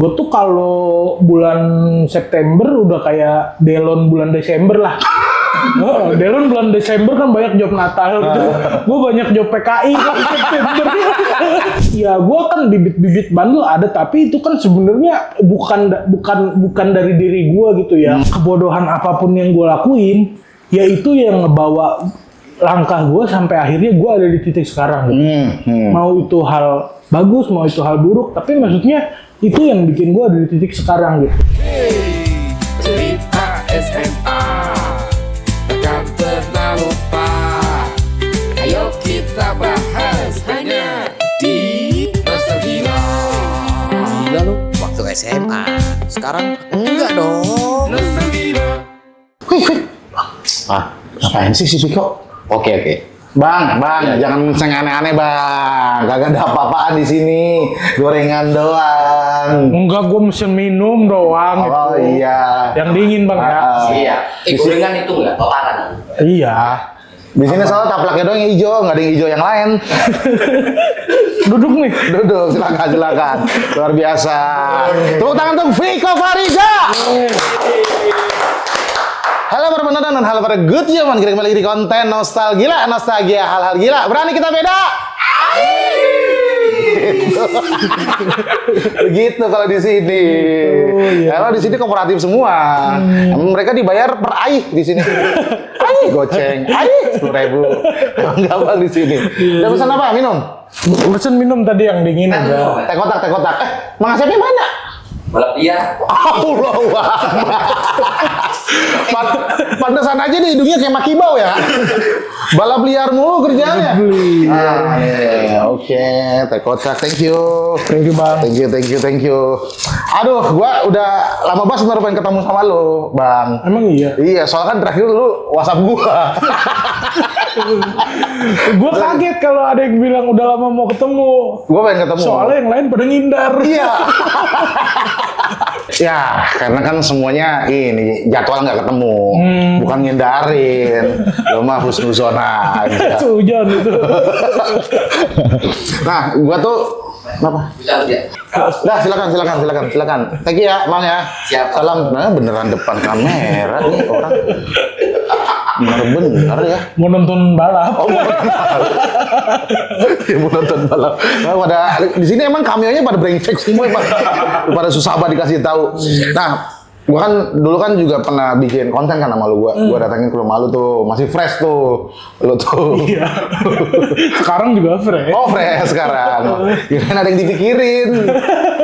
Gue tuh kalau bulan September udah kayak Delon bulan Desember lah. Delon bulan Desember kan banyak job Natal gitu. Gue banyak job PKI kan September. Ya gue kan bibit-bibit bandel ada, tapi itu kan sebenarnya bukan dari diri gue gitu ya. Kebodohan apapun yang gue lakuin, ya itu yang ngebawa langkah gue sampai akhirnya gue ada di titik sekarang gitu. Mau itu hal bagus, mau itu hal buruk, tapi maksudnya itu yang bikin gue ada di titik sekarang gitu. Cerita SMA takkan pernah lupa. Ayo kita bahas hanya di Nostalgia. Gila lu, waktu SMA. Sekarang enggak dong. Nostalgia. Ngapain sih si Piko? Oke. Bang, jangan aneh-aneh bang. Kagak ada apa-apaan di sini. Gorengan doang. Enggak, gue mesen minum doang gitu. Oh iya. Yang dingin bang ya. Iya. Gorengan itu enggak totaran. Iya. Di sini soal taplaknya doang yang hijau, nggak ada yang hijau yang lain. Duduk nih. Duduk, silakan. Luar biasa. Tepuk tangan untuk Viko Fariza. Halo para penonton dan halo para good zaman, kita kembali lagi di konten Nostalgia hal-hal gila. Berani kita beda? Begitu kalau di sini. Kalau di sini kooperatif semua. Mereka dibayar per aih di sini. Aih goceng, 10.000. Emang gampang di sini. Udah pesan apa? Minum? Pesen minum tadi yang dingin aja. Teh kotak. Mang Asepnya mana? Balap liar. Allahu Akbar. Pantesan aja nih hidungnya kayak makibau ya. Balap liar mulu kerjanya. Oke, teh kotak, thank you. Thank you bang. Thank you. Aduh, gua udah lama banget sebenarnya pengen ketemu sama lu, Bang. Emang iya? Iya, soalnya kan terakhir lu WhatsApp gua. Gue kaget kalau ada yang bilang udah lama mau ketemu. Gua pengen ketemu. Soalnya yang lain pada ngindar. Iya. Ya, karena kan semuanya ini jadwal nggak ketemu, bukan ngindarin, lo mah husnuzona aja. Hujan itu. Nah, gua tuh apa? Bisa aja. Dah, silakan. Thank you ya, Mang ya. Siap. Salam. Nah, beneran depan kamera nih orang. Bener ya. Mau nonton balap. Oh, mau nonton balap. Nah, di sini emang cameo-nya pada brengsek semua, Pak. Pada susah banget dikasih tahu. Nah, gua kan dulu kan juga pernah bikin konten kan sama lu. Gua datangin ke rumah lu tuh, masih fresh tuh. Lu tuh. Iya. Sekarang juga fresh. Oh, fresh sekarang. Kirain ada yang dipikirin.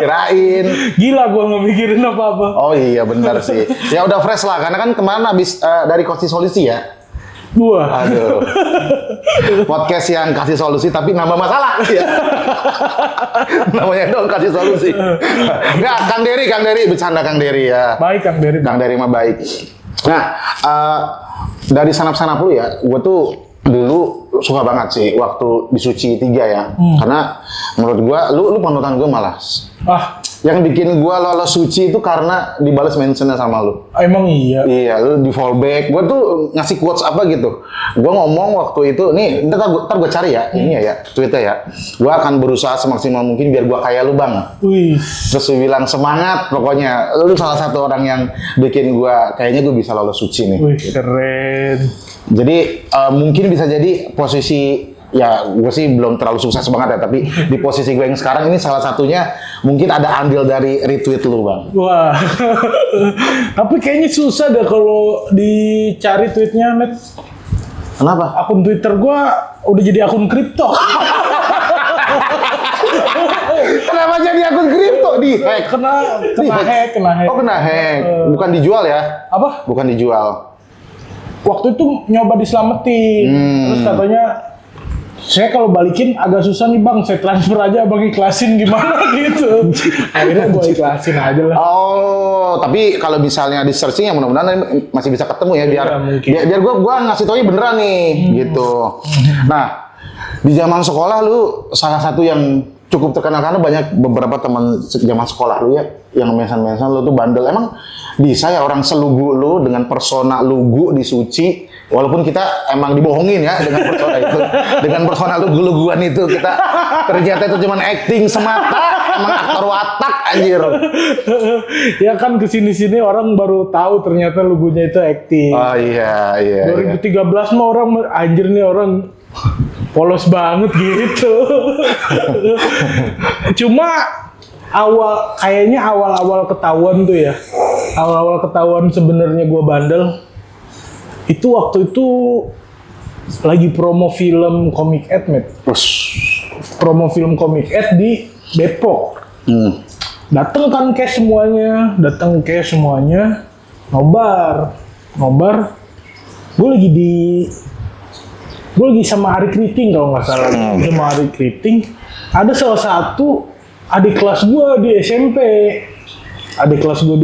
Kirain. Gila gue nggak mikirin apa-apa. Oh iya benar sih. Ya udah fresh lah, karena kan kemarin habis dari Kasih Solusi ya. Wah. Aduh. Podcast yang kasih solusi tapi nambah masalah ya. Namanya dong kasih solusi. Enggak, Kang Dery bercanda Kang Dery ya. Baik Kang Dery. Kang Dery mah baik. Nah, dari sanap-sanap lu ya, gue tuh dulu suka banget sih waktu di Suci 3 ya. Karena menurut gue, lu panutan gue malah. Yang bikin gue lolos Suci itu karena dibales mentionnya sama lu. Emang iya? Iya, lu di fallback. Gue tuh ngasih quotes apa gitu. Gue ngomong waktu itu, nih, ntar gue cari ya, ini ya, tweetnya ya. Gue akan berusaha semaksimal mungkin biar gue kayak lu bang. Wih. Terus gue bilang semangat, pokoknya. Lu salah satu orang yang bikin gue, kayaknya gue bisa lolos Suci nih. Wih, keren. Jadi mungkin bisa jadi posisi, ya gue sih belum terlalu sukses banget ya, tapi di posisi gue yang sekarang ini salah satunya mungkin ada andil dari retweet lu bang. Wah. Tapi kayaknya susah deh kalau dicari tweetnya, Met. Kenapa? Akun Twitter gua udah jadi akun kripto. Kenapa jadi akun kripto di hack? Kena hack. Oh kena hack, bukan dijual ya? Apa? Bukan dijual. Waktu itu nyoba diselamatin. Terus katanya, saya kalau balikin agak susah nih bang, saya transfer aja bang, ikhlasin gimana gitu. Akhirnya gue ikhlasin aja lah. Oh, tapi kalau misalnya di searching ya mudah-mudahan masih bisa ketemu ya, biar gue ngasih taunya beneran nih gitu. Nah, di zaman sekolah lu salah satu yang cukup terkenal karena banyak beberapa teman zaman sekolah lu ya yang mention lu tuh bandel. Emang bisa ya orang selugu lu dengan persona lugu di Suci, walaupun kita emang dibohongin ya dengan persona itu, dengan persona lugu-luguan itu, kita ternyata itu cuma acting semata emang aktor watak anjir. Ya kan kesini-sini orang baru tahu ternyata logonya itu acting. Oh iya. 2013 mah orang anjir nih orang polos banget gitu. Cuma kayaknya awal-awal ketahuan tuh ya. Awal-awal ketahuan sebenarnya gue bandel. Itu waktu itu lagi promo film Comic Ed, Met. Promo film Comic Ed di Depok. Dateng kan kayak semuanya, nobar. Gue lagi sama Ari Kriting kalau nggak salah. Sama Ari Kriting. Ada salah satu adik kelas gue di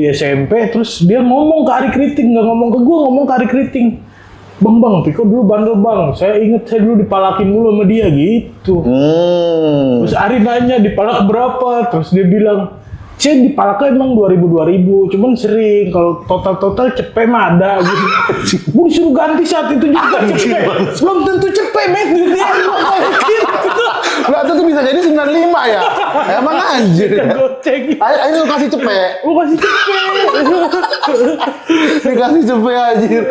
SMP. Terus dia ngomong ke Ari Kriting, nggak ngomong ke gue, ngomong ke Ari Kriting. Bang, Piko dulu bandel bang. Saya dulu dipalakin mulu sama dia gitu. Terus Ari nanya dipalak berapa? Terus dia bilang, saya dipalaknya emang 2000, cuman sering. Kalau total cepet mah ada gitu. Gue disuruh ganti saat itu juga cepet. Belum tentu cepet, Met. Nggak tuh bisa jadi 95 ya? Emang anjir ya? Ayo lu kasih cepet. Dikasih cepet anjir.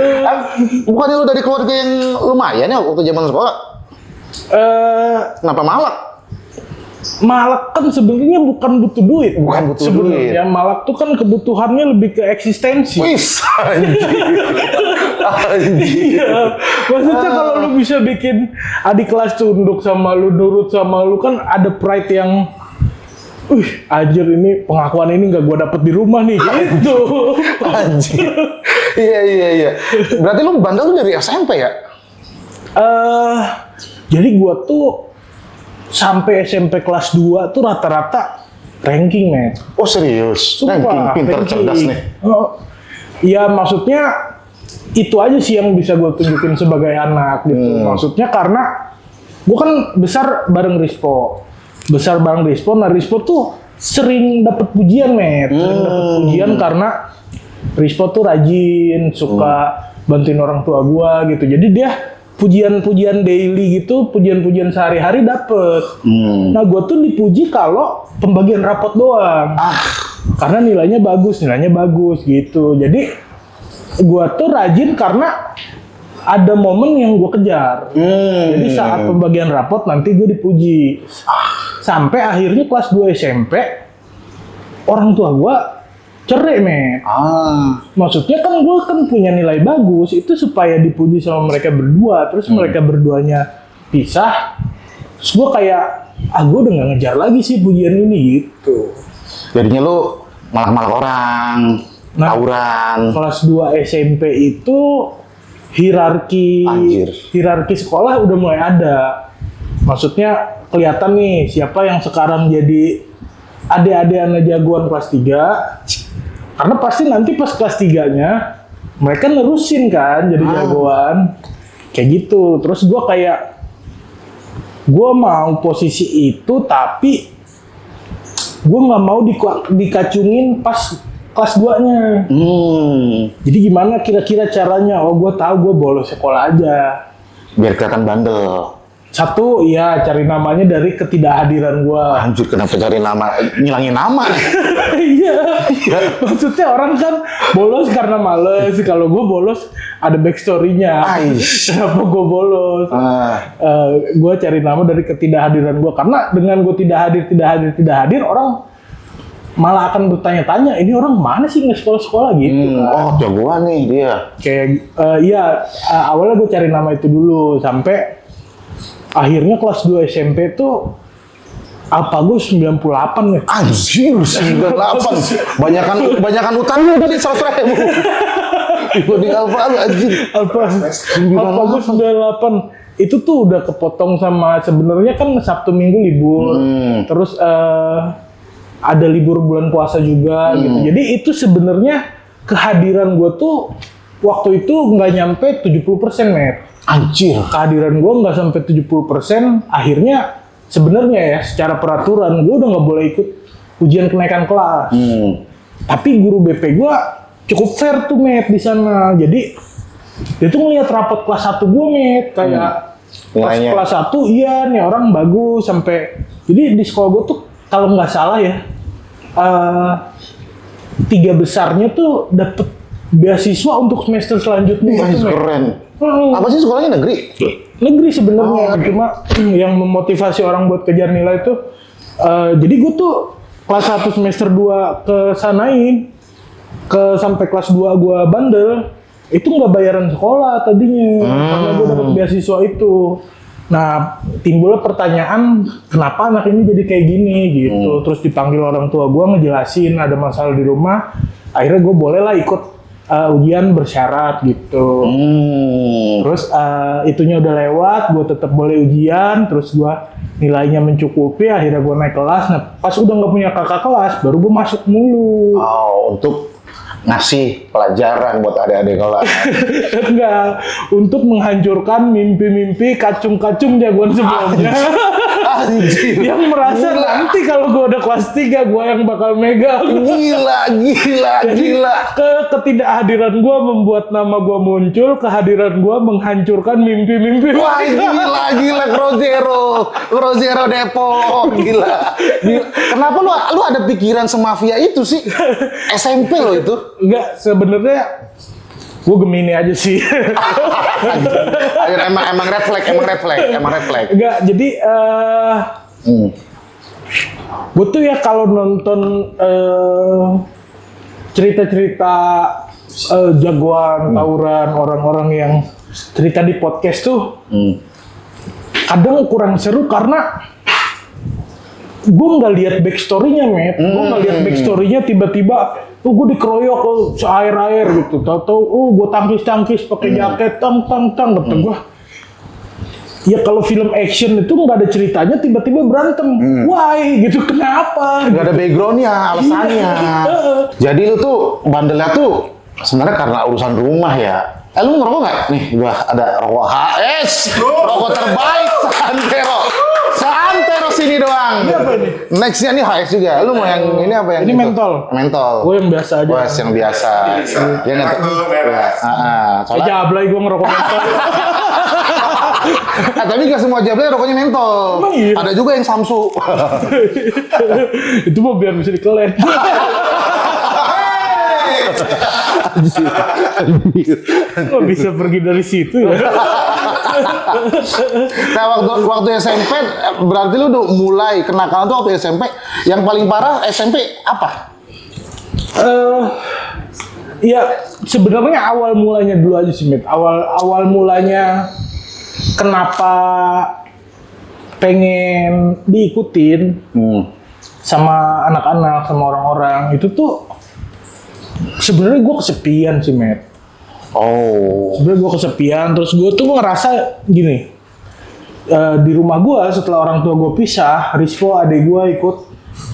Bukannya lu dari keluarga yang lumayan ya waktu zaman sekolah? Kenapa malak? Malak kan sebenarnya bukan butuh duit. Sebenarnya Malak tuh kan kebutuhannya lebih ke eksistensi. Wis, anjir. Iya. Maksudnya kalau lu bisa bikin adik kelas tunduk sama lu, nurut sama lu, kan ada pride yang anjir ini pengakuan ini nggak gua dapet di rumah nih gitu. Anjir. Iya. Berarti lu bandel tuh dari SMP ya? Jadi gua tuh sampai SMP kelas 2 tuh rata-rata ranking, Met. Oh serius? Sumpah, Ranking, pinter, cerdas nih. Ya maksudnya itu aja sih yang bisa gue tunjukin sebagai anak gitu. Maksudnya karena gue kan besar bareng Rispo. Nah Rispo tuh sering dapet pujian, Met. Sering dapet pujian karena Rispo tuh rajin, suka bantuin orang tua gue gitu. Jadi dia pujian-pujian daily gitu, pujian-pujian sehari-hari dapet. Nah gue tuh dipuji kalau pembagian rapot doang. Karena nilainya bagus gitu. Jadi gue tuh rajin karena ada momen yang gue kejar. Jadi saat pembagian rapot nanti gue dipuji. Sampai akhirnya kelas 2 SMP, orang tua gue cerai, Met. Maksudnya kan gue kan punya nilai bagus, itu supaya dipuji sama mereka berdua, terus mereka berduanya pisah. Terus gue kayak, gue udah gak ngejar lagi sih pujian ini gitu. Jadinya lu malak-malak orang, tawuran. Kelas 2 SMP itu hierarki sekolah udah mulai ada. Maksudnya kelihatan nih siapa yang sekarang jadi adik-adik anak jagoan kelas 3. Karena pasti nanti pas kelas 3-nya mereka nerusin kan jadi jagoan. Kayak gitu. Terus gue mau posisi itu tapi gue nggak mau dikacungin pas kelas 2-nya. Jadi gimana kira-kira caranya? Gue tahu gue bolos sekolah aja. Biar kelihatan bandel. Satu, ya cari namanya dari ketidakhadiran gue. Anjir, kenapa cari nama? Ngilangin nama. Iya. Maksudnya orang kan bolos karena males. Kalau gue bolos ada backstory-nya. Kenapa gue bolos? Gue cari nama dari ketidakhadiran gue. Karena dengan gue tidak hadir, orang malah akan bertanya-tanya, ini orang mana sih nggak sekolah-sekolah gitu kan. Oh, jagoan nih dia. Kayak, awalnya gue cari nama itu dulu. Sampai akhirnya kelas 2 SMP tuh Alpago 98 ya. Anjir, 98. Banyakan utang lu tadi 100.000. Dibanding Alpago anjir. Alpago 98. Itu tuh udah kepotong sama sebenarnya kan Sabtu Minggu libur. Terus ada libur bulan puasa juga gitu. Jadi itu sebenarnya kehadiran gue tuh waktu itu nggak nyampe 70%, Met. Anjir. Kehadiran gue nggak sampai 70%, akhirnya sebenarnya ya secara peraturan gue udah nggak boleh ikut ujian kenaikan kelas. Tapi guru BP gue cukup fair tuh, Met, di sana. Jadi dia tuh ngeliat rapot kelas 1 gue, Met, kayak kelas 1 iya nih orang bagus sampai. Jadi di sekolah gue tuh kalau nggak salah ya, 3 besarnya tuh dapet beasiswa untuk semester selanjutnya. Wah, gitu, Mek. keren. Hmm. Apa sih sekolahnya negeri? Negeri sebenarnya, cuma yang memotivasi orang buat kejar nilai itu, jadi gue tuh kelas 1 semester 2 kesanain, sampai kelas 2 gue bandel, itu nggak bayaran sekolah tadinya, karena gue dapet beasiswa itu. Nah, timbulnya pertanyaan, kenapa anak ini jadi kayak gini gitu. Terus dipanggil orang tua gue ngejelasin ada masalah di rumah, akhirnya gue bolehlah ikut ujian bersyarat gitu. Terus itunya udah lewat, gue tetap boleh ujian, terus gue nilainya mencukupi, akhirnya gue naik kelas. Nah, pas udah nggak punya kakak kelas, baru gue masuk mulu. Oh, untuk ngasih pelajaran buat adik-adik kelas. Enggak, untuk menghancurkan mimpi-mimpi kacung-kacung jagoan sebelumnya. Anjir. Yang merasa nanti kalau gue udah kelas 3, gue yang bakal megang. Gila. Ketidakhadiran gue membuat nama gue muncul, kehadiran gue menghancurkan mimpi-mimpi. Wah, gila Crozero Depok. Gila. Kenapa lu ada pikiran semafia itu sih? SMP lo itu. Enggak, sebenarnya gue Gemini aja sih. emang red flag. Enggak, jadi gue tuh ya kalau nonton cerita-cerita jagoan, tawuran, orang-orang yang cerita di podcast tuh, kadang kurang seru karena gue nggak lihat backstory-nya, Met. Gue nggak lihat backstory-nya, tiba-tiba gue dikeroyok seair-air gitu. Tahu-tahu gue tangkis pakai jaket tang kata gue. Ya kalau film action itu nggak ada ceritanya, tiba-tiba berantem. Why gitu, kenapa? Nggak ada background-nya, alasannya. Jadi lu tuh bandelnya tuh sebenarnya karena urusan rumah ya. Lu ngerokok nggak? Nih gua ada rokok HS, rokok terbaik Seantero sini doang. Ini apa ini? Nextnya nih HS juga. Lu mau yang ini apa yang Ini itu? mentol. Mentol. Gue yang biasa aja. Wes yang biasa. Ya nggak tuh. Soalnya. Jablay gue ngerokok mentol. Tapi nggak semua jablay rokoknya mentol. Emang iya? Ada juga yang Samsu. Itu mau biar bisa dikelen. Kok bisa pergi dari situ ya? Nah, waktu SMP berarti lu udah mulai kenakalan tuh waktu SMP. Yang paling parah SMP apa? Ya sebenarnya awal mulanya dulu aja sih, Mit. Awal mulanya kenapa pengen diikutin sama anak-anak, sama orang-orang itu tuh sebenarnya gue kesepian sih, Met. Oh. Sebenarnya gue kesepian, terus gue tuh ngerasa gini, di rumah gue setelah orang tua gue pisah, Rispo adik gue ikut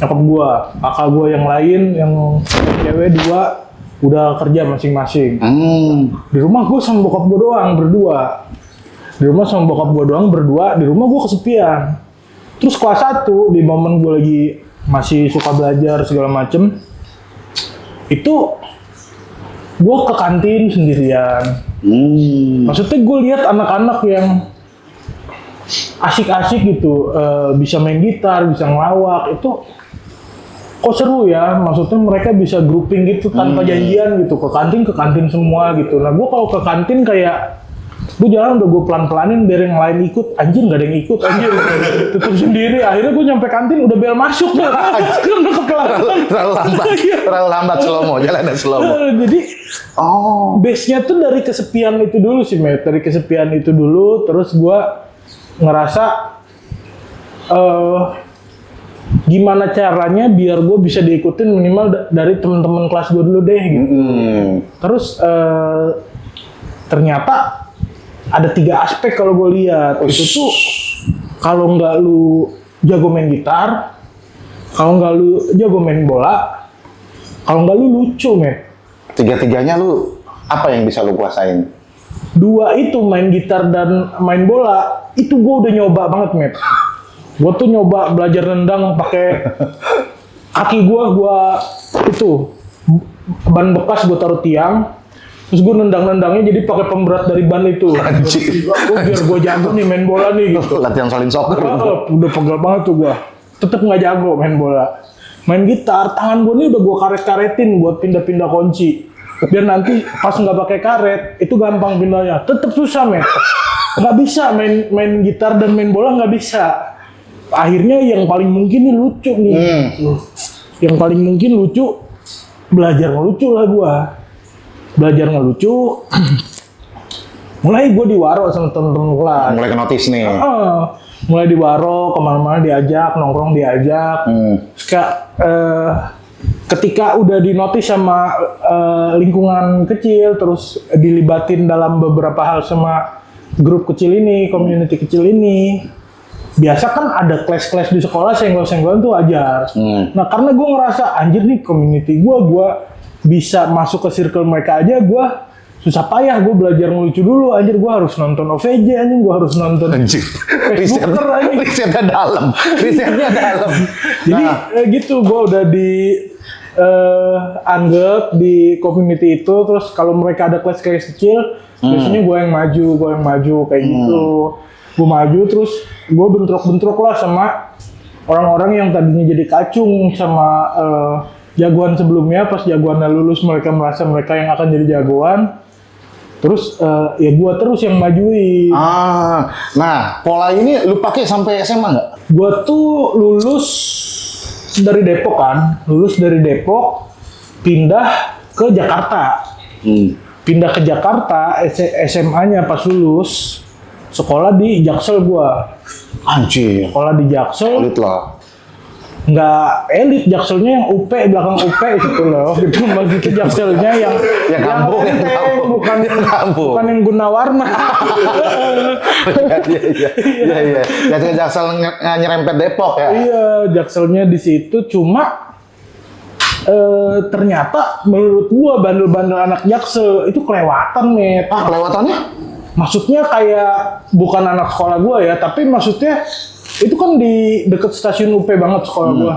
nyokap gue, kakak gue yang lain yang cewek 2 udah kerja masing-masing. Di rumah gue sama bokap gue doang berdua. Di rumah sama bokap gue doang berdua, di rumah gue kesepian. Terus kelas 1 di momen gue lagi masih suka belajar segala macem, itu gue ke kantin sendirian. Maksudnya gue lihat anak-anak yang asik-asik gitu, bisa main gitar, bisa ngelawak, itu kok seru ya. Maksudnya mereka bisa grouping gitu tanpa janjian gitu, ke kantin semua gitu. Nah gue kalau ke kantin kayak gue jalan udah gue pelan-pelanin biar yang lain ikut, anjir nggak ada yang ikut, anjir tetap sendiri. Akhirnya gue nyampe kantin udah bel masuk ya, udah kepelaran. Terlalu lambat slow-mo, jalannya slow-mo. Jadi base-nya tuh dari kesepian itu dulu sih, Met. Dari kesepian itu dulu, terus gue ngerasa gimana caranya biar gue bisa diikutin minimal dari teman-teman kelas gue dulu deh gitu. Terus ternyata ada 3 aspek kalau gue lihat. Itu tuh kalau nggak lu jago main gitar, kalau nggak lu jago main bola, kalau nggak lu lucu, Met. Tiga-tiganya lu apa yang bisa lu kuasain? 2 itu main gitar dan main bola itu gue udah nyoba banget, Met. Gue tuh nyoba belajar nendang pakai kaki gue itu ban bekas gue taruh tiang, terus gue nendangnya jadi pakai pemberat dari ban itu. Biar gue jago nih main bola nih gitu. Latihan salin soccer. Udah pegel banget tuh gue. tetep nggak jago main bola. Main gitar, tangan gue ini udah gue karet-karetin buat pindah-pindah kunci. Biar nanti pas nggak pakai karet, itu gampang pindahnya. Tetep susah, men. Nggak bisa main gitar dan main bola nggak bisa. Akhirnya yang paling mungkin nih lucu nih. Yang paling mungkin lucu, belajar ngelucu lah gue. Belajar ngelucu. Mulai gue diwaro sama temen-temen kelas. Mulai ke notice nih. Mulai diwaro, kemana-mana diajak, nongkrong diajak. Ketika udah dinotis sama lingkungan kecil, terus dilibatin dalam beberapa hal sama grup kecil ini, community kecil ini, biasa kan ada kelas-kelas di sekolah, senggol-senggolan tuh wajar. Nah karena gue ngerasa, anjir nih community gue bisa masuk ke circle mereka aja, gue susah payah, gue belajar ngelucu dulu, anjir gue harus nonton OVJ, anjir gue harus nonton Facebooker, anjir. Risetnya dalam. Jadi gitu, gue udah anggap di community itu, terus kalau mereka ada kelas-kelas kecil, biasanya gue yang maju kayak gitu. Gue maju terus gue bentrok-bentrok lah sama orang-orang yang tadinya jadi kacung sama jagoan sebelumnya. Pas jagoannya lulus, mereka merasa mereka yang akan jadi jagoan. Terus ya gue terus yang majuin. Nah pola ini lu pakai sampai SMA nggak? Gue tuh lulus dari Depok kan, pindah ke Jakarta. Pindah ke Jakarta, SMA-nya pas lulus, sekolah di Jaksel gua. Anjir. Sekolah di Jaksel. Elit lah. Nggak elit, Jakselnya yang UP, belakang UP gitu loh. Gitu, maksudnya Jakselnya yang kampung, bukan yang Gunawarna. Iya. Jaksel nyerempet Depok ya. Iya, Jakselnya di situ, cuma ternyata menurut gua bandel-bandel anak Jaksel itu kelewatan, Met. Kelewatannya? Maksudnya kayak bukan anak sekolah gua ya, tapi maksudnya itu kan di deket stasiun UP banget sekolah gua.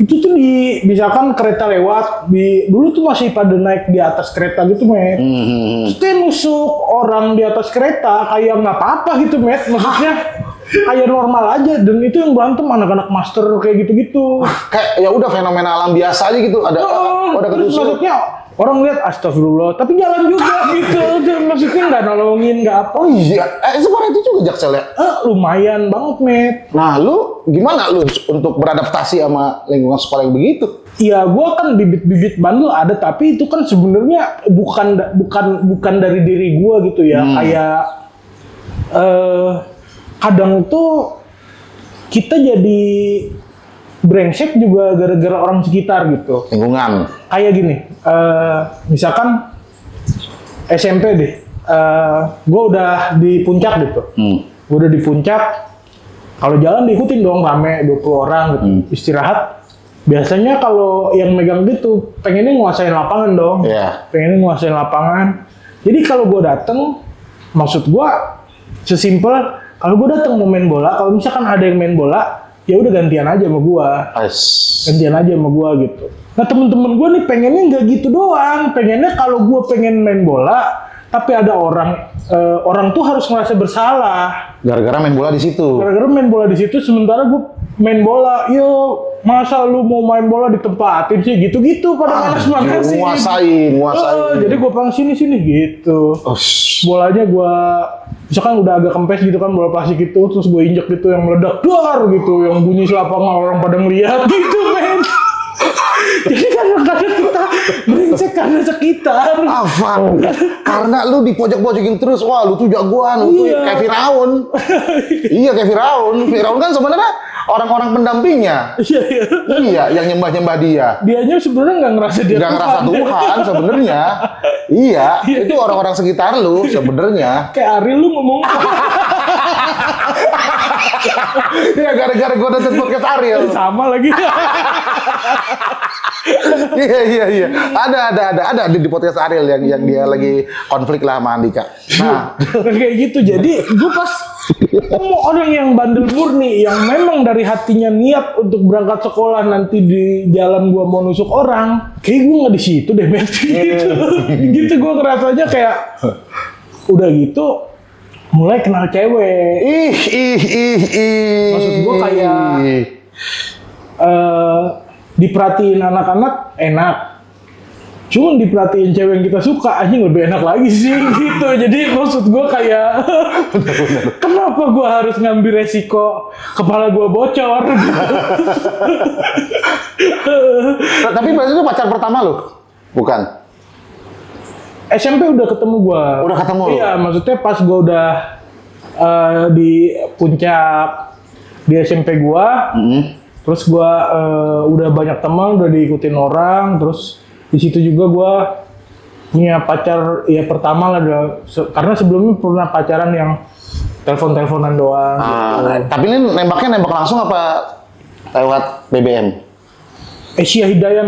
Itu tuh misalkan kereta lewat, dulu tuh masih pada naik di atas kereta gitu, Met. Terus dia nusuk orang di atas kereta kayak nggak apa-apa gitu, Met. Maksudnya kayak normal aja, dan itu yang berantem anak-anak master kayak gitu-gitu. Kayak ya udah fenomena alam biasa aja gitu. Ada terus ketusuk. maksudnya orang lihat astagfirullah, tapi jalan juga gitu. Dan maksudnya nggak nolongin, nggak apa. Oh iya, separah itu juga Jaksel ya? Lumayan banget, Met. Nah, lu gimana lu untuk beradaptasi sama lingkungan sekolah yang begitu? Iya, gua kan bibit-bibit bandel ada, tapi itu kan sebenarnya bukan dari diri gua gitu ya. Kayak kadang tuh kita jadi brengsek juga gara-gara orang sekitar gitu. Lingkungan. Kayak gini, misalkan SMP deh, gue udah di puncak gitu. Gue udah di puncak, kalau jalan diikutin dong rame 20 orang gitu. Istirahat, biasanya kalau yang megang gitu pengennya nguasain lapangan dong. Pengennya nguasain lapangan. Jadi kalau gue dateng, maksud gue sesimpel, kalau gue dateng mau main bola, kalau misalkan ada yang main bola, ya udah gantian aja sama gua. Gantian aja sama gua gitu. Nah temen-temen gua nih pengennya nggak gitu doang. Pengennya kalau gua pengen main bola, tapi ada orang tuh harus ngerasa bersalah. Gara-gara main bola di situ. Sementara gua main bola, yo masa lu mau main bola ditempatin sih gitu-gitu pada manas-manasin. Nguasain. Jadi gua pang sini gitu. Bolanya gua misalkan udah agak kempes gitu kan, bola plastik itu, terus gue injek gitu yang meledak dar gitu, yang bunyi selapangan orang pada ngeliat gitu, men. Jadi kadang-kadang kita brengsek karena sekitar. Karena lu dipojok-pojokin terus, wah lu tuh jagoan, lu tuh kayak Firaun. Iya kayak Firaun. Firaun kan sebenarnya orang-orang pendampingnya. Iya, yang nyembah-nyembah dia. Dianya sebenarnya nggak ngerasa dia nggak ngerasa Tuhan sebenarnya. Iya, itu orang-orang sekitar lu sebenarnya. Kayak Ariel lu ngomong. Iya, gara-gara gue nonton podcast Ariel. Sama lagi. Iya. Ada di podcast Ariel yang dia lagi konflik lah sama Andika. Nah, kayak gitu. Jadi gue pas mau orang yang bandel murni, yang memang dari hatinya niat untuk berangkat sekolah, nanti di jalan gue mau nusuk orang, kayak gue nggak di situ deh, men. Gitu gue ngerasanya kayak udah gitu mulai kenal cewek. Ih. Maksud gue kayak diperhatiin anak-anak enak. Cuman diperhatiin cewek yang kita suka anjing lebih enak lagi sih gitu. Jadi maksud gue kayak kenapa gue harus ngambil resiko kepala gue bocor gitu. Tapi berarti itu pacar pertama lu? Bukan? SMP udah ketemu gue. Udah ketemu lu? Iya, maksudnya pas gue udah di puncak di SMP gue. Terus gue udah banyak teman, udah diikutin orang. Terus di situ juga gue punya pacar ya pertama lah, karena sebelumnya pernah pacaran yang telepon-teleponan doang. Tapi ini nembak langsung apa lewat BBM? Asia Hidayah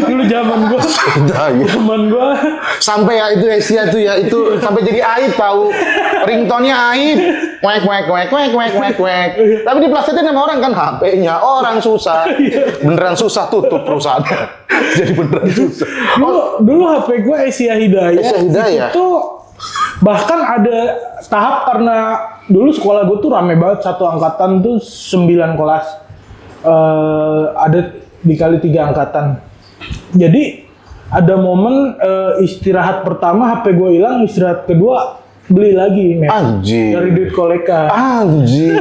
dulu zaman gue. Zaman gue Sampai ya itu Asia tuh ya itu sampai jadi aib tahu. Ringtone-nya aib. Wek. Tapi diplastikkan sama orang kan HP-nya orang susah. Beneran susah tutup perusahaannya. Jadi beneran susah. Dulu HP gue Asia Hidayah. Asia Hidayah. Itu bahkan ada tahap karena dulu sekolah gue tuh rame banget, satu angkatan tuh 9 kelas. Ada dikali 3 angkatan. Jadi ada momen istirahat pertama HP gue hilang, istirahat kedua beli lagi, Anjir. dari duit kolekan. Anjir.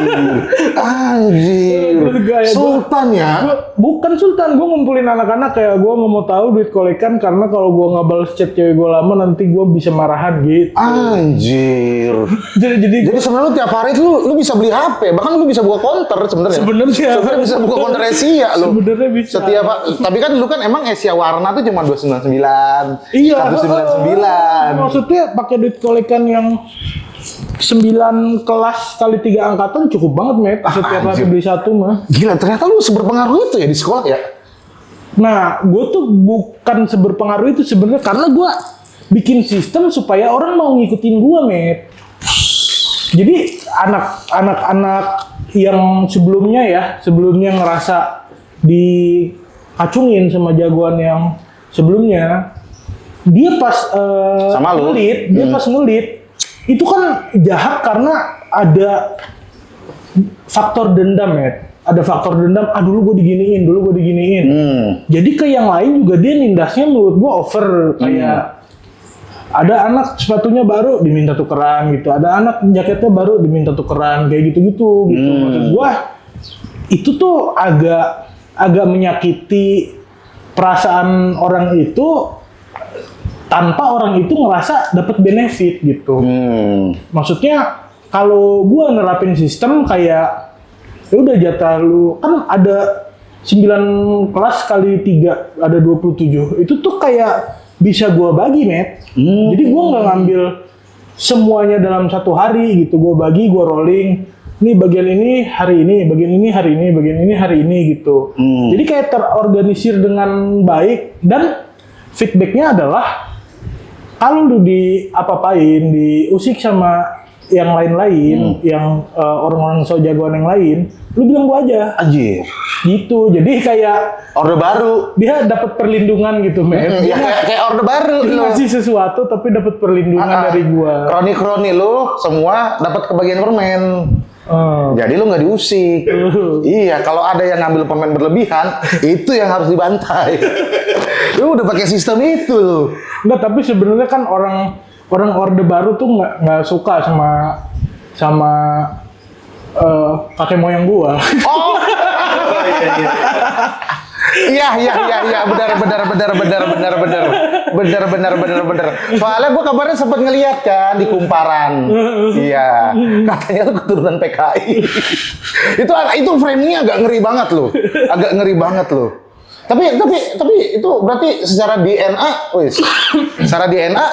Sultan ya? Bukan Sultan, gue ngumpulin anak-anak kayak gue nggak mau tahu duit kolekan karena kalau gue nggak balas chat cewek gue lama nanti gue bisa marahan gitu. Anjir. Jadi sebenarnya lu tiap hari lu bisa beli HP, bahkan lu bisa buka counter sebenarnya. Sebenarnya bisa buka counter Asia lu. Sebenarnya bisa. Tapi kan lu kan emang Asia warna tuh cuma 299. Iya. 199. Maksudnya pakai duit kolekan yang 9 kelas kali 3 angkatan cukup banget, Met. Setiap hari beli satu mah. Gila, ternyata lu seberpengaruh itu ya di sekolah ya? Nah, gue tuh bukan seberpengaruh itu sebenarnya karena gue bikin sistem supaya orang mau ngikutin gue, Met. Jadi anak-anak yang sebelumnya ngerasa dikacungin sama jagoan yang sebelumnya, dia pas ngelit, itu kan jahat karena ada faktor dendam, ya. Ada faktor dendam, dulu gue diginiin. Jadi ke yang lain juga dia nindasnya menurut gue over. Kayak ada anak sepatunya baru diminta tukeran gitu, ada anak jaketnya baru diminta tukeran, kayak gitu. Maksud gue itu tuh agak menyakiti perasaan orang itu tanpa orang itu ngerasa dapat benefit gitu. Maksudnya kalau gua nerapin sistem kayak ya udah jatah lu kan ada 9 kelas kali 3 ada 27. Itu tuh kayak bisa gua bagi, Met. Jadi gua nggak ngambil semuanya dalam satu hari gitu. Gua bagi, gua rolling. Ini bagian ini hari ini, bagian ini hari ini, bagian ini hari ini gitu. Jadi kayak terorganisir dengan baik dan feedbacknya adalah kalau lu diapa-apain, diusik sama yang lain-lain, yang orang-orang so jagoan yang lain, lu bilang gua aja. Anjir. Gitu. Jadi kayak Orde Baru. dia dapat perlindungan gitu, men. Ya kayak Orde Baru Dia lu. ngasih sesuatu tapi dapat perlindungan dari gua. Kroni-kroni lu semua dapat kebagian permen. Jadi lu nggak diusik. Iya, kalau ada yang ngambil permen berlebihan, itu yang harus dibantai. Lu udah pakai sistem itu lu. Enggak, tapi sebenarnya kan orang Orde Baru tuh nggak suka sama kakek moyang gua. Oh. Iya, benar. Soalnya gua kabarnya sempat ngeliat kan di Kumparan. Iya, katanya lu keturunan PKI. itu framingnya agak ngeri banget loh. Tapi itu berarti secara DNA,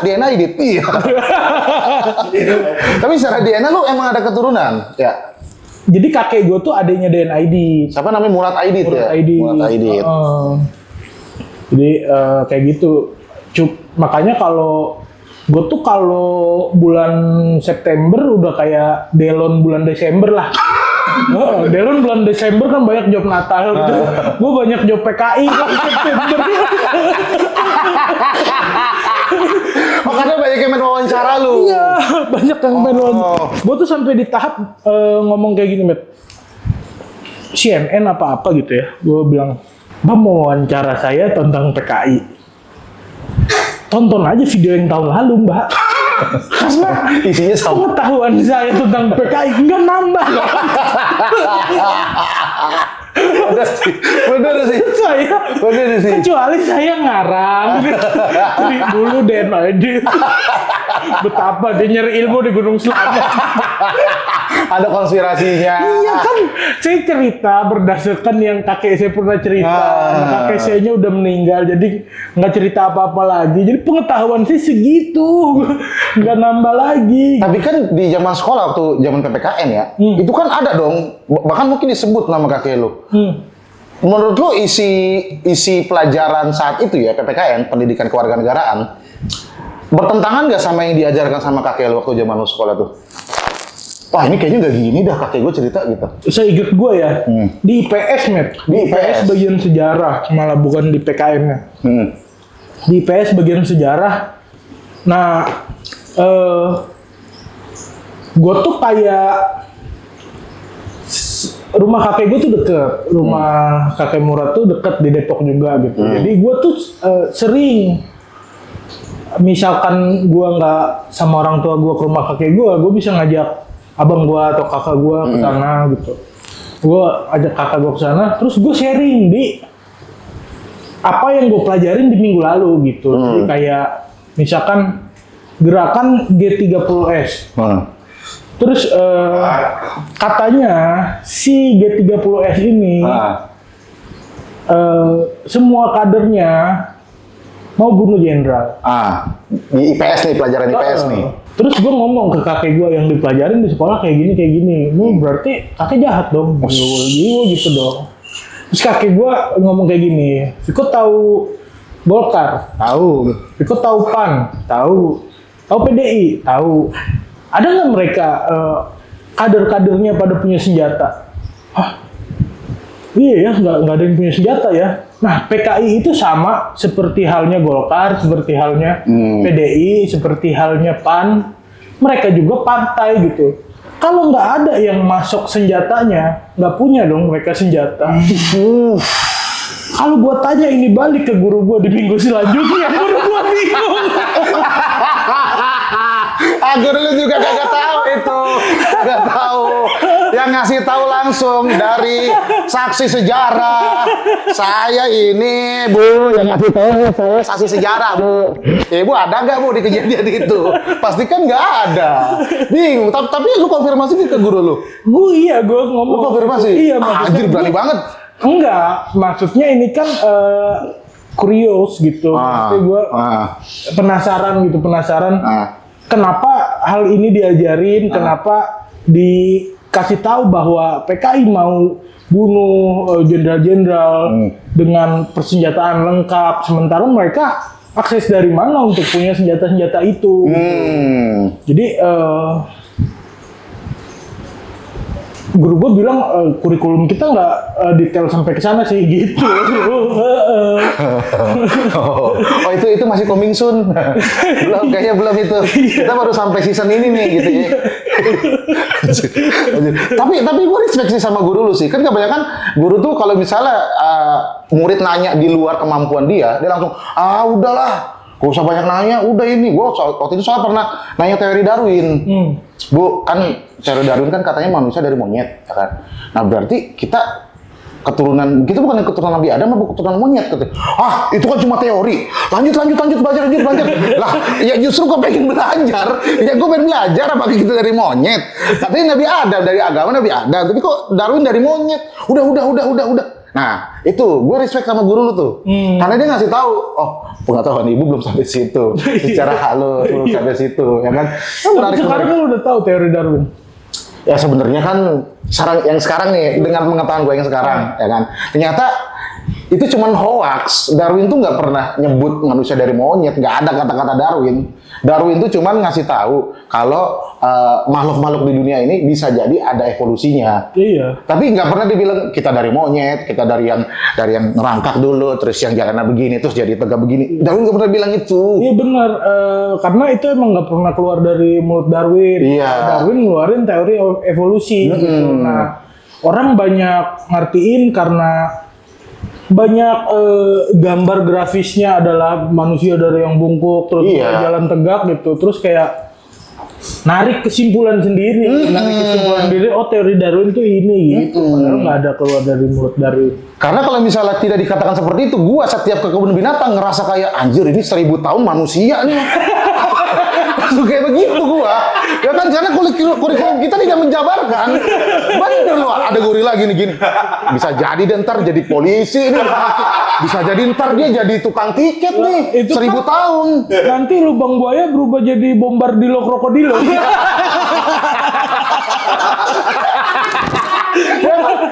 DNA Idit. Iya. Tapi secara DNA lu emang ada keturunan, ya. Jadi kakek gue tuh adiknya Den Aidit. Siapa namanya Murad Aidit ya? Murad Aidit. Jadi kayak gitu. Makanya kalau gue tuh kalau bulan September udah kayak Delon bulan Desember lah. Delon bulan Desember kan banyak job Natal gitu. Gue banyak job PKI kan September. Oh, karena banyak yang main wawancara lu. Iya, banyak yang main wawancara. Gue tuh sampai di tahap ngomong kayak gini, Met. CNN apa gitu ya. Gue bilang, Mbak mau wawancara saya tentang PKI. Tonton aja video yang tahun lalu, Mbak. Karena Isinya sama. pengetahuan saya tentang PKI nggak nambah. Bener sih. Bener sih. Kecuali saya ngarang dari dulu DNID betapa dia nyari ilmu di Gunung Selamat. Ada konspirasinya. Iya kan, saya cerita berdasarkan yang kakek saya pernah cerita. Kakek saya udah meninggal, jadi nggak cerita apa-apa lagi. Jadi pengetahuan saya segitu, nggak nambah lagi. Tapi kan di zaman sekolah waktu zaman PPKN ya, itu kan ada dong, bahkan mungkin disebut nama kakek lo. Menurut lo isi pelajaran saat itu ya PPKN, pendidikan kewarganegaraan, bertentangan nggak sama yang diajarkan sama kakek lo waktu zaman lo sekolah tuh? Wah ini kayaknya nggak gini dah kakek gue cerita gitu. Saya ingat gue ya, di IPS, Di IPS bagian sejarah, malah bukan di PKN-nya. Di IPS bagian sejarah. Nah, gue tuh kayak rumah kakek gue tuh deket, rumah kakek Murad tuh deket di Depok juga gitu. Jadi gue tuh sering, misalkan gue nggak sama orang tua gue ke rumah kakek gue bisa ngajak abang gue atau kakak gue ke sana gitu. Gue ajak kakak gue ke sana, terus gue sharing di apa yang gue pelajarin di minggu lalu gitu. Jadi kayak misalkan gerakan G30S. Terus katanya si G30S ini semua kadernya mau bunuh jenderal. Di IPS nih, pelajaran IPS nih. Terus gue ngomong ke kakek gue yang dipelajarin di sekolah kayak gini. Berarti kakek jahat dong. Gue gitu dong. Terus kakek gue ngomong kayak gini. Ikut tahu Golkar? Tahu. Ikut tahu PAN? Tahu. Tahu PDI? Tahu. Ada nggak mereka kader-kadernya pada punya senjata? Hah? Iya ya, nggak ada yang punya senjata ya. Nah, PKI itu sama seperti halnya Golkar, seperti halnya PDI, seperti halnya PAN. Mereka juga partai gitu. Kalau nggak ada yang masuk senjatanya, nggak punya dong mereka senjata. Kalau gua tanya ini balik ke guru gua di minggu selanjutnya, guru gua bingung. Guru lu juga kagak tahu itu, kagak tahu. Yang ngasih tahu langsung dari saksi sejarah. Saya ini Bu, yang ngasih tahu saya saksi sejarah Bu. Ibu ada nggak Bu di kejadian itu? Pasti kan nggak ada. Bingung. Tapi lu konfirmasi ke guru lu? Iya, gua ngomong. Lu konfirmasi? Iya, anjir berani banget. Enggak, maksudnya ini kan kurios gitu. Maksudnya gue penasaran. Kenapa hal ini diajarin? Kenapa dikasih tahu bahwa PKI mau bunuh jenderal-jenderal dengan persenjataan lengkap, sementara mereka akses dari mana untuk punya senjata-senjata itu? Gitu. Jadi guru gue bilang kurikulum kita nggak detail sampai ke sana sih gitu. itu masih coming soon. Kayaknya belum itu. Kita baru sampai season ini nih gitu ya. tapi gue respect sih sama guru lu sih. Kan kebanyakan guru tuh kalau misalnya murid nanya di luar kemampuan dia langsung udahlah. Gak usah banyak nanya, udah ini. Gue waktu itu soal pernah nanya teori Darwin. Bu, kan teori Darwin kan katanya manusia dari monyet, ya kan? Nah berarti kita bukan keturunan Nabi Adam, tapi keturunan monyet. Itu kan cuma teori. Lanjut, belajar. Lah, ya justru gue pengen belajar. Apa kita dari monyet? Katanya Nabi Adam, dari agama Nabi Adam. Tapi kok Darwin dari monyet? Udah. Nah, itu gue respect sama guru lu tuh. Karena dia ngasih tahu, pengetahuan ibu belum sampai situ. Secara halus belum sampai situ, ya kan? Sekarang lu udah tahu teori Darwin? Ya sebenarnya kan sekarang nih dengan pengetahuan gue yang sekarang, ya kan? Ternyata itu cuman hoax. Darwin tuh nggak pernah nyebut manusia dari monyet, nggak ada kata-kata Darwin. Darwin tuh cuman ngasih tahu kalau makhluk-makhluk di dunia ini bisa jadi ada evolusinya. Iya. Tapi nggak pernah dibilang kita dari monyet, kita dari yang ngerangkak dulu, terus yang jalannya begini, terus jadi tegak begini. Darwin nggak pernah bilang itu. Iya benar, karena itu emang nggak pernah keluar dari mulut Darwin. Iya. Darwin ngeluarin teori evolusi gitu. Nah, orang banyak ngertiin karena banyak gambar grafisnya adalah manusia dari yang bungkuk terus Iya. jalan tegak gitu, terus kayak narik kesimpulan sendiri, oh teori Darwin tuh ini gitu, padahal nggak ada keluar dari mulut Darwin. Karena kalau misalnya tidak dikatakan seperti itu, gua setiap ke kebun binatang ngerasa kayak anjir ini 1000 tahun manusia nih. Langsung kayak begitu gua. Ya kan karena kurikulum kita tidak menjabarkan. Bener loh, ada gorila gini-gini. Bisa jadi dia ntar jadi polisi nih. Bisa jadi ntar dia jadi tukang tiket nih. Itu 1000 kan tahun. nanti lubang buaya berubah jadi bombardilo krokodilo.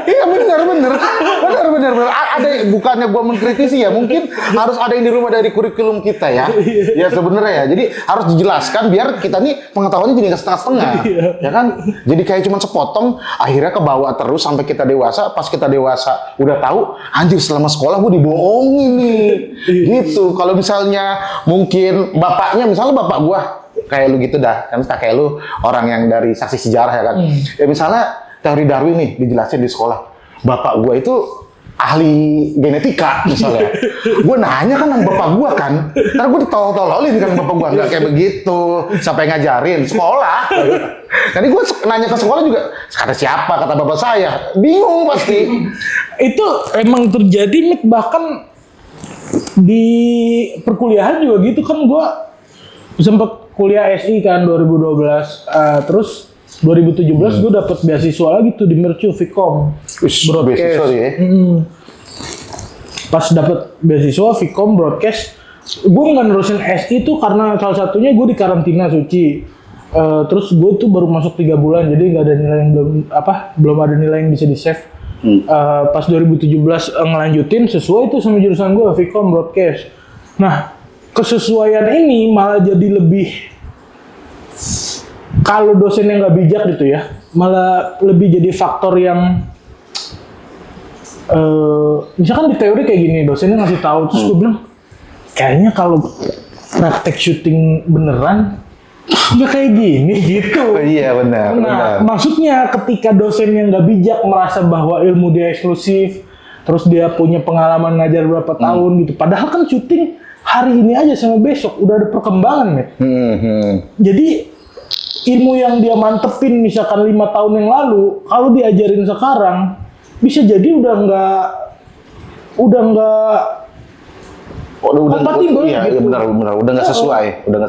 Iya benar. Ada bukannya gua mengkritisi ya, mungkin harus ada yang dirubah dari kurikulum kita ya. Ya sebenarnya ya. Jadi harus dijelaskan biar kita nih pengetahuannya jadi nggak setengah-setengah. Ya kan? Jadi kayak cuma sepotong, akhirnya kebawa terus sampai kita dewasa. Pas kita dewasa udah tahu, anjir selama sekolah gua dibohongin nih. Gitu. Kalau misalnya mungkin bapaknya, misalnya bapak gua kayak lu gitu dah, kan kayak lu orang yang dari saksi sejarah ya kan. Ya misalnya teori Darwin nih dijelasin di sekolah. Bapak gua itu ahli genetika misalnya. Gua nanya kan sama bapak gua kan. Ntar gua ditolol-tololin kan bapak gua. Nggak kayak begitu. Sampai ngajarin sekolah. Jadi gua nanya ke sekolah juga, kata siapa? Kata bapak saya. Bingung pasti. Itu emang terjadi, Mit, bahkan di perkuliahan juga gitu kan. Gua sempet kuliah SI kan 2012, terus 2017 gue dapet beasiswa lagi tuh di Mercu Vkom Beasiswa ya. Pas dapet beasiswa Vkom broadcast, gue nggak nerusin SI tuh karena salah satunya gue di karantina suci. Terus gue tuh baru masuk 3 bulan, jadi nggak ada nilai yang belum ada nilai yang bisa di save. Pas 2017 ngelanjutin sesuai itu sama jurusan gue Vkom broadcast. Nah, kesesuaian ini malah jadi lebih, kalau dosennya nggak bijak gitu ya, malah lebih jadi faktor yang misalkan di teori kayak gini, dosennya ngasih tahu, terus gue bilang kayaknya kalau praktek syuting beneran nggak kayak gini gitu. Iya benar. Nah, maksudnya ketika dosennya nggak bijak, merasa bahwa ilmu dia eksklusif, terus dia punya pengalaman ngajar berapa tahun gitu, padahal kan syuting hari ini aja sama besok udah ada perkembangan ya. Jadi ilmu yang dia mantepin misalkan 5 tahun yang lalu, kalau diajarin sekarang bisa jadi udah nggak kompatibel iya, gitu. Iya benar, udah nggak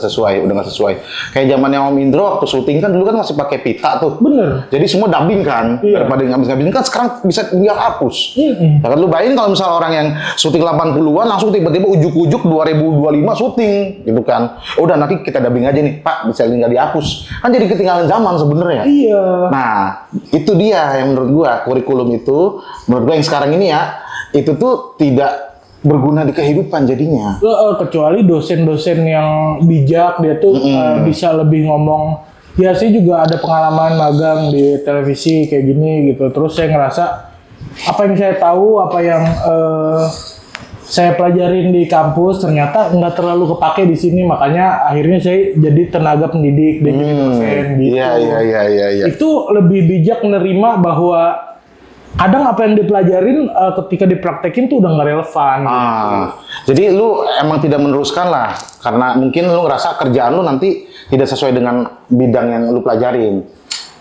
sesuai. Kayak zamannya Om Indro waktu syuting kan dulu kan masih pakai pita tuh. Bener. Jadi semua dubbing kan, Iya. daripada ngabis-ngabisin kan sekarang bisa tinggal hapus. Ya kan lu bayangin kalau misalnya orang yang syuting 80-an langsung tiba-tiba ujuk-ujuk 2025 syuting gitu kan. Udah nanti kita dubbing aja nih, Pak, bisa tinggal dihapus. Kan jadi ketinggalan zaman sebenarnya. Iya. Nah, itu dia yang menurut gua kurikulum itu, menurut gua yang sekarang ini ya, itu tuh tidak berguna di kehidupan jadinya. Kecuali dosen-dosen yang bijak, dia tuh bisa lebih ngomong. Ya sih juga ada pengalaman magang di televisi kayak gini gitu. Terus saya ngerasa apa yang saya tahu, apa yang saya pelajarin di kampus ternyata nggak terlalu kepake di sini. Makanya akhirnya saya jadi tenaga pendidik dan jadi dosen gitu. Iya. Itu lebih bijak menerima bahwa kadang apa yang dipelajarin ketika dipraktekin tuh udah nggak relevan. Jadi lu emang tidak meneruskan lah, karena mungkin lu ngerasa kerjaan lu nanti tidak sesuai dengan bidang yang lu pelajarin.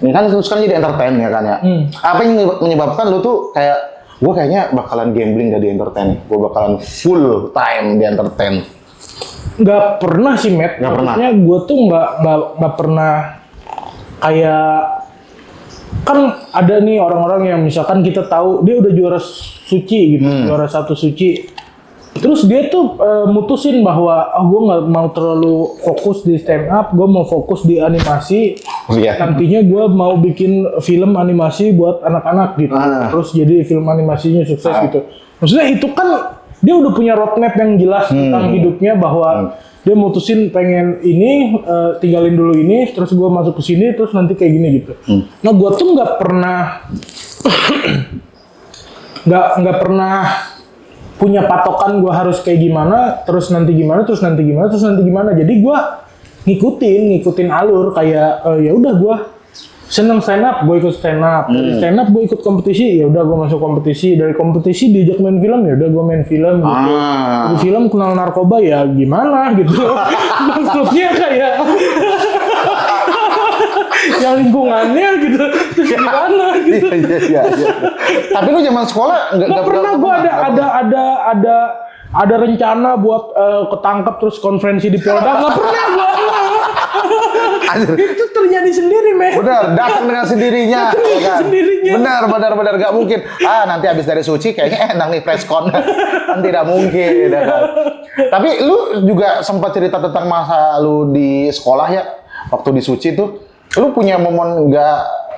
Ini kan terus kan jadi entertain ya kan ya. Apa yang menyebabkan lu tuh kayak, gue kayaknya bakalan gambling dari entertain, gue bakalan full time di entertain. Nggak pernah sih, Matt. Nggak pernah. Maksudnya gue tuh nggak pernah kayak, kan ada nih orang-orang yang misalkan kita tahu dia udah juara suci gitu, juara 1 suci. Terus dia tuh mutusin bahwa gue nggak mau terlalu fokus di stand up, gue mau fokus di animasi. Nantinya gue mau bikin film animasi buat anak-anak gitu. Terus jadi film animasinya sukses gitu. Maksudnya itu kan dia udah punya roadmap yang jelas tentang hidupnya, bahwa dia mutusin pengen ini, tinggalin dulu ini, terus gue masuk ke sini, terus nanti kayak gini gitu. Nah, gue tuh nggak pernah nggak pernah punya patokan gue harus kayak gimana, terus nanti gimana. Jadi gue ngikutin alur kayak ya udah gue seneng stand up, gue ikut stand up. Dari stand up gue ikut kompetisi, ya udah gue masuk kompetisi. Dari kompetisi diajak main film, ya udah gue main film gitu. Di film kenal narkoba ya gimana gitu. Maksudnya kayak yang lingkungannya gitu, terus gimana gitu. Iya. Tapi lu zaman sekolah Nggak pernah gue ada rencana buat ketangkep terus konferensi di Polda, nggak pernah gue. Itu terjadi sendiri, men. Benar, datang dengan sendirinya. Ya kan? Benar, nggak mungkin. Nanti habis dari Suci kayaknya enak nih preskon. Kan tidak mungkin, ya kan? Tapi lu juga sempat cerita tentang masa lu di sekolah ya, waktu di Suci tuh, lu punya momen nggak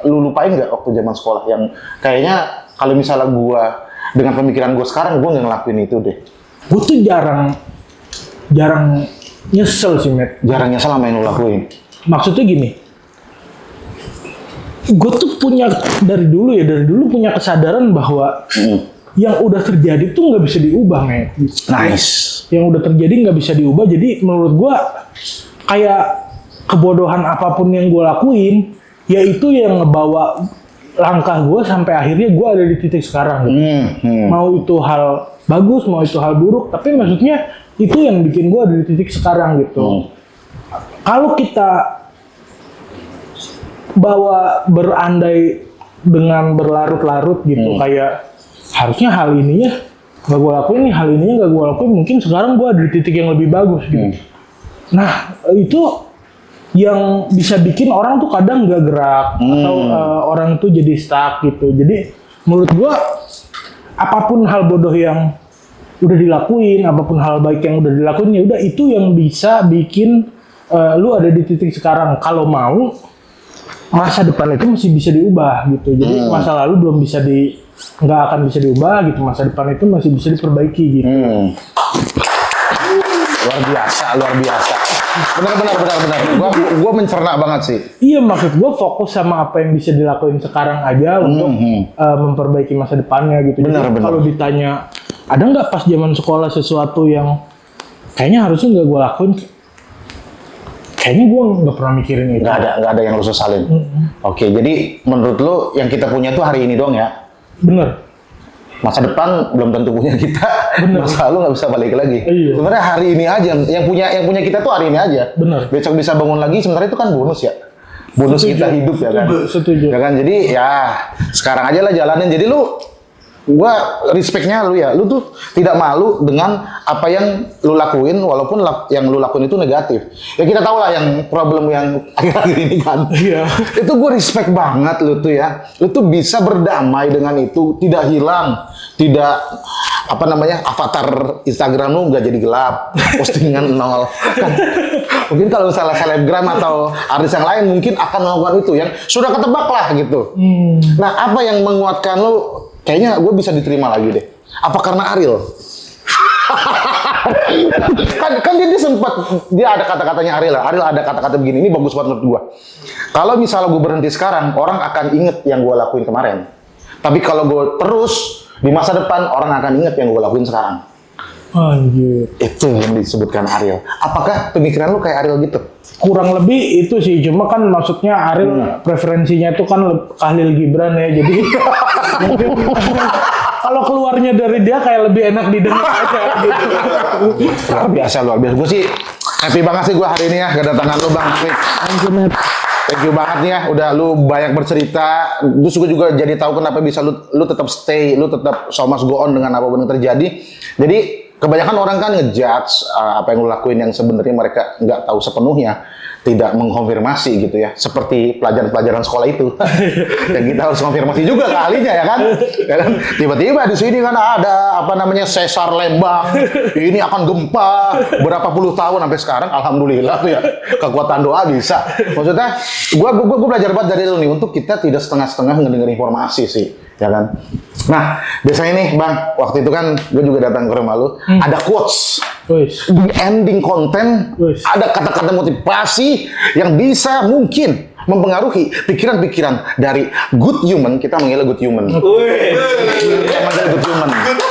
lu lupain nggak waktu zaman sekolah yang kayaknya kalau misalnya gua dengan pemikiran gua sekarang gua nggak ngelakuin itu deh. Gue tuh jarang nyesel sih, Matt. Jarang nyesel sama yang lu lakuin. Maksudnya gini, gue tuh dari dulu punya kesadaran bahwa yang udah terjadi tuh nggak bisa diubah, Matt. Nice. Yang udah terjadi nggak bisa diubah, jadi menurut gue kayak kebodohan apapun yang gue lakuin, ya itu yang ngebawa langkah gue sampai akhirnya gue ada di titik sekarang gitu. Mau itu hal bagus, mau itu hal buruk, tapi maksudnya itu yang bikin gue ada di titik sekarang gitu. Kalau kita berandai dengan berlarut-larut gitu, kayak harusnya hal ininya gak gue lakuin nih, hal ininya gak gue lakuin, mungkin sekarang gue ada di titik yang lebih bagus gitu. Nah itu yang bisa bikin orang tuh kadang gak gerak atau orang tuh jadi stuck gitu. Jadi menurut gua apapun hal bodoh yang udah dilakuin, apapun hal baik yang udah dilakuin, ya udah itu yang bisa bikin lu ada di titik sekarang. Kalau mau masa depan itu masih bisa diubah gitu. Jadi masa lalu belum bisa nggak akan bisa diubah gitu. Masa depan itu masih bisa diperbaiki gitu. Luar biasa. Benar. Gua mencerna banget sih. Iya, maksud gua fokus sama apa yang bisa dilakuin sekarang aja untuk memperbaiki masa depannya gitu. Jadi kalau ditanya ada nggak pas zaman sekolah sesuatu yang kayaknya harusnya nggak gua lakuin, kayaknya gua nggak pernah mikirin itu. Nggak ada yang lu sesalin. Oke, jadi menurut lu yang kita punya tuh hari ini doang ya? Bener. Masa depan belum tentu punya kita. Masa lalu nggak bisa balik lagi. Iya. Sebenarnya hari ini aja yang punya kita tuh hari ini aja. Bener. Besok bisa bangun lagi. Sebenarnya itu kan bonus ya. Bonus Setuju. kita hidup ya kan. Setuju. Ya kan. Jadi ya sekarang aja lah jalanin. Jadi gua respectnya lu ya. Lu tuh tidak malu dengan apa yang lu lakuin walaupun yang lu lakuin itu negatif. Ya kita tahu lah yang problem yang akhir-akhir ini kan. Iya. Itu gue respect banget lu tuh ya. Lu tuh bisa berdamai dengan itu, tidak hilang, tidak avatar Instagram lu nggak jadi gelap, postingan nol. Kan, mungkin kalau misalnya selebgram atau artis yang lain mungkin akan melakukan itu yang sudah ketebak lah gitu. Nah, apa yang menguatkan lu? Kayaknya gue bisa diterima lagi deh. Apa karena Ariel? kan dia sempat ada kata-katanya Ariel ada kata-kata begini, ini bagus banget menurut gue. Kalau misalnya gue berhenti sekarang, orang akan inget yang gue lakuin kemarin. Tapi kalau gue terus di masa depan, orang akan inget yang gue lakuin sekarang. Anjir. Itu yang disebutkan Ariel. Apakah pemikiran lu kayak Ariel gitu? Kurang lebih itu sih, cuma kan maksudnya Ariel preferensinya itu kan Khalil Gibran ya, jadi mungkin kalau keluarnya dari dia kayak lebih enak didengar aja gitu. Luar biasa. Gue sih happy banget sih gue hari ini ya kedatangan lu Bang. Thank you banget nih ya, udah lu banyak bercerita. Terus gue juga jadi tahu kenapa bisa lu tetap stay, lu tetap so much go on dengan apapun yang terjadi. Jadi kebanyakan orang kan ngejudge apa yang lu lakuin yang sebenarnya mereka nggak tahu sepenuhnya, tidak mengkonfirmasi gitu ya, seperti pelajaran-pelajaran sekolah itu. Dan kita harus konfirmasi juga ke ahlinya ya kan. Tiba-tiba di sini kan ada sesar Lembang, ini akan gempa berapa puluh tahun sampai sekarang, alhamdulillah tuh ya, kekuatan doa bisa. Maksudnya, gua belajar banget dari lu nih untuk kita tidak setengah-setengah ngedenger informasi sih, ya kan. Nah, biasanya nih Bang, waktu itu kan gue juga datang ke rumah lu, ada quotes. Di ending konten ada kata-kata motivasi yang bisa mungkin mempengaruhi pikiran-pikiran dari good human. Kita manggilnya good human. Kita manggilnya good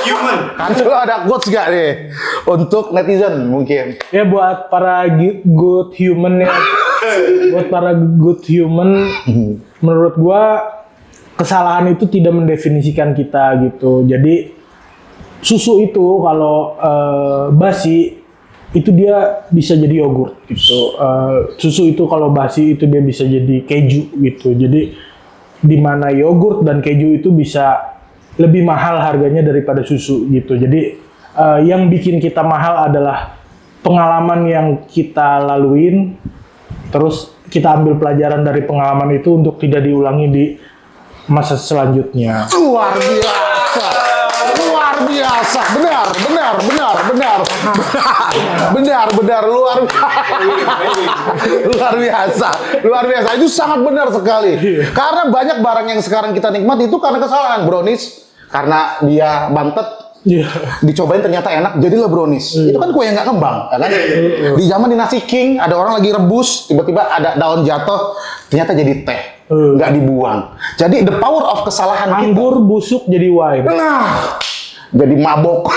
human. Kan lu ada quotes gak nih untuk netizen mungkin? Ya buat para good human ya, buat para good human, menurut gua kesalahan itu tidak mendefinisikan kita gitu. Jadi susu itu kalau basi itu dia bisa jadi yogurt gitu. Susu itu kalau basi itu dia bisa jadi keju gitu. Jadi di mana yogurt dan keju itu bisa lebih mahal harganya daripada susu gitu. Jadi yang bikin kita mahal adalah pengalaman yang kita laluin, terus kita ambil pelajaran dari pengalaman itu untuk tidak diulangi di masa selanjutnya. Luar biasa. Luar biasa. Benar, luar biasa. Luar biasa. Itu sangat benar sekali. Karena banyak barang yang sekarang kita nikmati itu karena kesalahan, brownies. Karena dia bantet, dicobain ternyata enak, jadilah brownies. Itu kan kue yang nggak ngembang, ya kan? Di zaman dinasti king, ada orang lagi rebus, tiba-tiba ada daun jatuh, ternyata jadi teh, nggak dibuang. Jadi the power of kesalahan Anggur busuk jadi wine. nah, jadi mabok.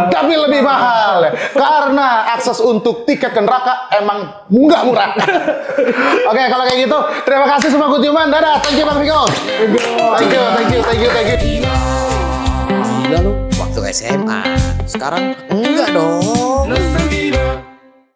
Tapi lebih mahal. Karena akses untuk tiket ke neraka emang nggak murah. Oke, kalau kayak gitu, terima kasih semua Kucuman. Dadah, thank you Bang Viko. Thank you. Gila lu, waktu SMA. Sekarang enggak dong. Nostalgia.